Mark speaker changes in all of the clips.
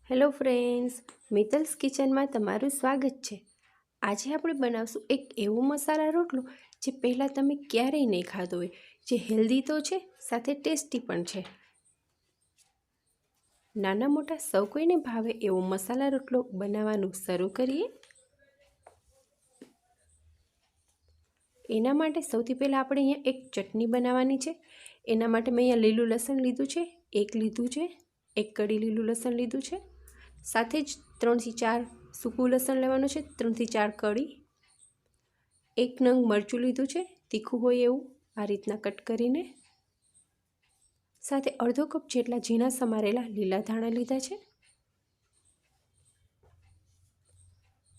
Speaker 1: Hello friends, Mittals કિચનમાં તમારું સ્વાગત છે। આજે આપણે બનાવશું એક એવો મસાલા રોટલો જે પહેલાં તમે ક્યારેય નહીં ખાધો હોય, જે હેલ્ધી તો છે સાથે ટેસ્ટી પણ છે। નાના મોટા સૌ કોઈને ભાવે એવો મસાલા રોટલો બનાવવાનું શરૂ કરીએ। એના માટે સૌથી પહેલાં આપણે અહીંયા એક ચટણી બનાવવાની છે। એના માટે મેં અહીંયા લીલું લસણ લીધું છે, એક લીધું છે, એક કળી લીલું લસણ લીધું છે, સાથે જ 3 થી 4 સૂકું લસણ લેવાનું છે, 3 થી 4 કળી, એક નંગ મરચું લીધું છે, તીખું હોય એવું આ રીતના કટ કરીને, સાથે અડધો કપ જેટલા ઝીણા સમારેલા લીલા ધાણા લીધા છે।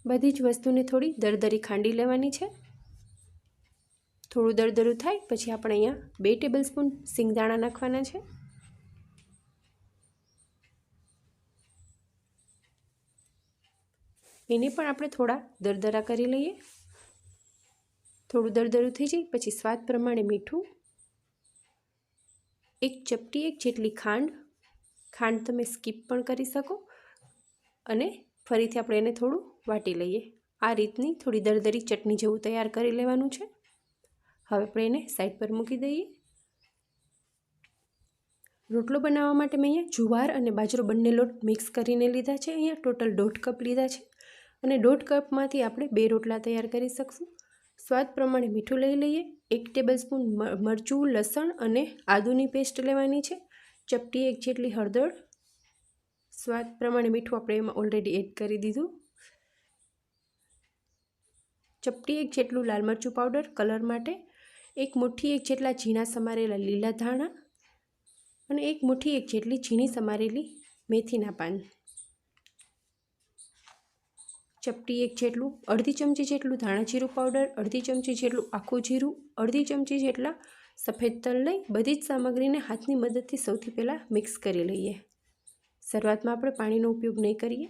Speaker 1: બધી જ વસ્તુને થોડી દરદરી ખાંડી લેવાની છે। થોડું દરદરું થાય પછી આપણે અહીંયા 2 ટેબલસ્પૂન સિંગદાણા નાખવાના છે। એને પણ આપણે થોડા દરદરા કરી લઈએ। થોડું દરદરું થઈ જાય પછી સ્વાદ પ્રમાણે મીઠું, એક ચપટી એક જેટલી ખાંડ તમે સ્કીપ પણ કરી શકો અને ફરીથી આપણે એને થોડું વાટી લઈએ। આ રીતની થોડી દરદરી ચટણી જેવું તૈયાર કરી લેવાનું છે। હવે આપણે એને સાઈડ પર મૂકી દઈએ। રોટલો બનાવવા માટે મેં અહીંયા જુવાર અને બાજરો બંને લોટ મિક્સ કરીને લીધા છે। અહીંયા ટોટલ 1.5 કપ લીધા છે અને 1.5 કપમાંથી આપણે 2 રોટલા તૈયાર કરી શકશું। સ્વાદ પ્રમાણે મીઠું લઈ લઈએ। 1 ટેબલસ્પૂન મરચું, લસણ અને આદુની પેસ્ટ લેવાની છે। ચપટી એક જેટલી હળદર, સ્વાદ પ્રમાણે મીઠું આપણે એમાં ઓલરેડી એડ કરી દીધું। ચપટી એક જેટલું લાલ મરચું પાવડર કલર માટે, એક મુઠ્ઠી એક જેટલા ઝીણા સમારેલા લીલા ધાણા અને એક મુઠ્ઠી એક જેટલી ઝીણી સમારેલી મેથીના પાન, ચપટી એક જેટલું અડધી ચમચી જેટલું ધાણા જીરું પાવડર, અડધી ચમચી જેટલું આખું જીરું, અડધી ચમચી જેટલા સફેદ તલ લઈ બધી જ સામગ્રીને હાથની મદદથી સૌથી પહેલાં મિક્સ કરી લઈએ। શરૂઆતમાં આપણે પાણીનો ઉપયોગ નહીં કરીએ।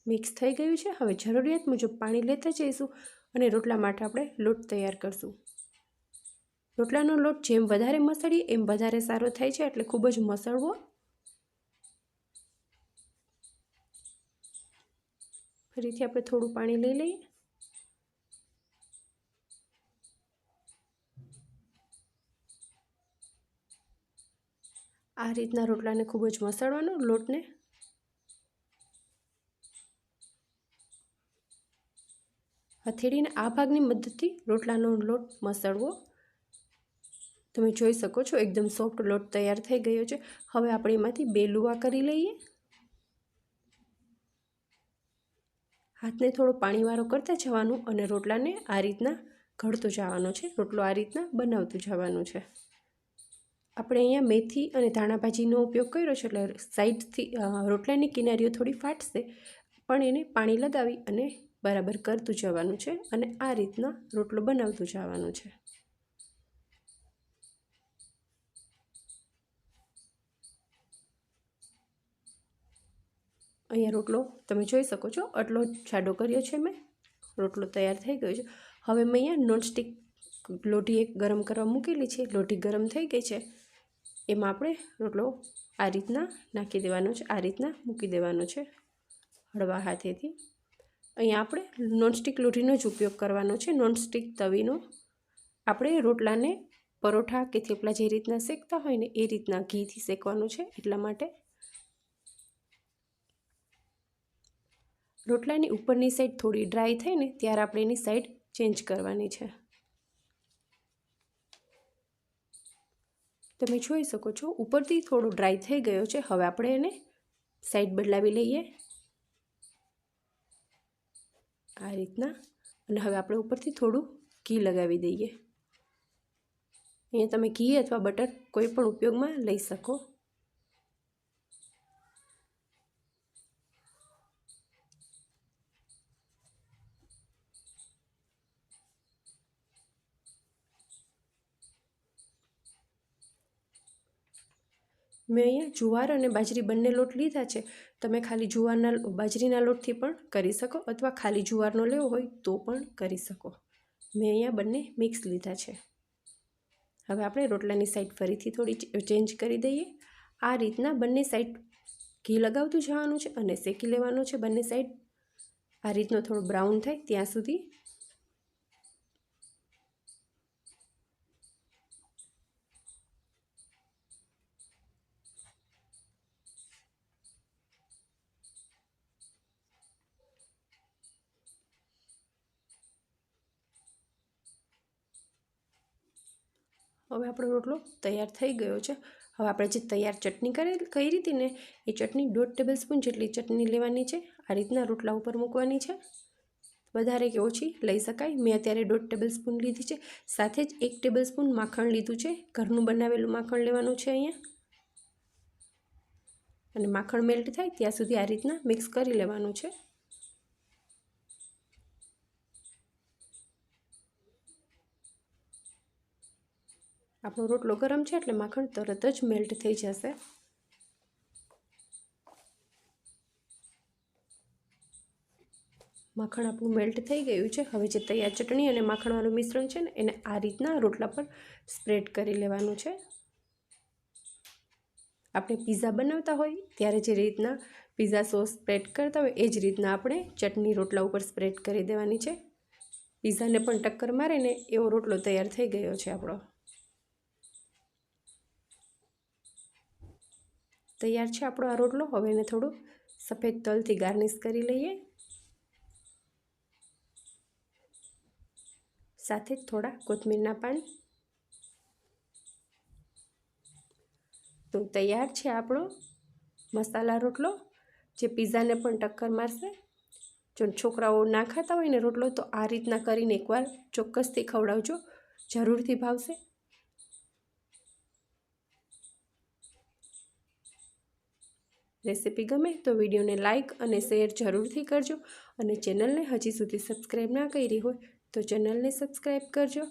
Speaker 1: મિક્સ થઈ ગયું છે। હવે જરૂરિયાત મુજબ પાણી લેતા જઈશું અને રોટલા માટે આપણે લોટ તૈયાર કરશું। રોટલાનો લોટ જેમ વધારે મસળીએ એમ વધારે સારો થાય છે, એટલે ખૂબ જ મસળવો। ફરીથી આપણે થોડું પાણી લઈ લઈએ। આ રીતના રોટલાને ખૂબ જ મસળવાનો લોટને। હથેળીના આ ભાગની મદદથી રોટલાનો લોટ મસળવો। તમે જોઈ શકો છો એકદમ સોફ્ટ લોટ તૈયાર થઈ ગયો છે। હવે આપણે એમાંથી 2 લુવા કરી લઈએ। હાથને થોડો પાણીવાળો કરતા જવાનું અને રોટલાને આ રીતના ઘડતો જવાનો છે। રોટલો આ રીતના બનાવતું જવાનું છે। આપણે અહીંયા મેથી અને ધાણા ભાજીનો ઉપયોગ કર્યો છે, એટલે સાઈડથી રોટલાની કિનારીઓ થોડી ફાટશે, પણ એને પાણી લગાવી અને બરાબર કરતું જવાનું છે અને આ રીતના રોટલો બનાવતું જવાનું છે। અહીંયા રોટલો તમે જોઈ શકો છો આટલો જાડો કર્યો છે મેં। રોટલો તૈયાર થઈ ગયો છે। હવે મેં અહીંયા નોનસ્ટિક લોઢી એક ગરમ કરવા મૂકેલી છે। લોઢી ગરમ થઈ ગઈ છે, એમાં આપણે રોટલો આ રીતના નાખી દેવાનો છે, આ રીતના મૂકી દેવાનો છે હળવા હાથેથી। અહીંયા આપણે નોનસ્ટિક લોઢીનો જ ઉપયોગ કરવાનો છે, નોનસ્ટિક તવીનો। આપણે રોટલાને પરોઠા કે થેપલા જે રીતના શેકતા હોય ને એ રીતના ઘીથી શેકવાનું છે, એટલા માટે। રોટલાની ઉપરની સાઈડ થોડી ડ્રાય થાય ને ત્યારે આપણે એની સાઈડ ચેન્જ કરવાની છે। તમે જોઈ શકો છો ઉપરથી થોડો ડ્રાય થઈ ગયો છે। હવે આપણે એને સાઈડ બદલાવી લઈએ આ રીતના, અને હવે આપણે ઉપરથી થોડું ઘી લગાવી દઈએ। અહીંયા તમે ઘી અથવા બટર કોઈ પણ ઉપયોગમાં લઈ શકો। મેં અહીંયા જુવાર અને બાજરી બંને લોટ લીધા છે। તમે ખાલી બાજરીના લોટથી પણ કરી શકો અથવા ખાલી જુવારનો લેવો હોય તો પણ કરી શકો। મેં અહીંયા બંને મિક્સ લીધા છે। હવે આપણે રોટલાની સાઈડ ફરીથી થોડી ચેન્જ કરી દઈએ। આ રીતના બંને સાઈડ ઘી લગાવતું જવાનું છે અને શેકી લેવાનું છે બંને સાઈડ આ રીતનો થોડો બ્રાઉન થાય ત્યાં સુધી। હવે આપણો રોટલો તૈયાર થઈ ગયો છે। હવે આપણે જે તૈયાર ચટણી કરી હતી ને એ ચટણી 1.5 ટેબલસ્પૂન જેટલી ચટણી લેવાની છે। આ રીતના રોટલા ઉપર મૂકવાની છે, વધારે કે ઓછી લઈ શકાય। મેં અત્યારે 1.5 ટેબલસ્પૂન લીધી છે, સાથે જ 1 ટેબલસ્પૂન માખણ લીધું છે, ઘરનું બનાવેલું માખણ લેવાનું છે અહીંયા। અને માખણ મેલ્ટ થાય ત્યાં સુધી આ રીતના મિક્સ કરી લેવાનું છે। આપણો રોટલો ગરમ છે એટલે માખણ તરત જ મેલ્ટ થઈ જશે। માખણ આપણું મેલ્ટ થઈ ગયું છે। હવે જે તૈયાર ચટણી અને માખણવાળું મિશ્રણ છે ને એને આ રીતના રોટલા પર સ્પ્રેડ કરી લેવાનું છે। આપણે પિઝા બનાવતા હોય ત્યારે જે રીતના પિઝા સોસ સ્પ્રેડ કરતા હોય એ જ રીતના આપણે ચટણી રોટલા ઉપર સ્પ્રેડ કરી દેવાની છે। પિઝાને પણ ટક્કર મારે ને એવો રોટલો તૈયાર થઈ ગયો છે આપણો। તૈયાર છે આપણો આ રોટલો। હવે એને થોડું સફેદ તલથી ગાર્નિશ કરી લઈએ, સાથે થોડા કોથમીરના પાન। તો તૈયાર છે આપણો મસાલા રોટલો, જે પિઝાને પણ ટક્કર મારશે। જો છોકરાઓ ના ખાતા હોય ને રોટલો તો આ રીતના કરીને એકવાર ચોક્કસથી ખવડાવજો, જરૂરથી ભાવશે। રેસીપી ગમે તો વિડીયોને લાઇક અને શેર જરૂરથી કરજો, અને ચેનલને હજી સુધી સબસ્ક્રાઈબ ના કરી હોય તો ચેનલને સબસ્ક્રાઈબ કરજો।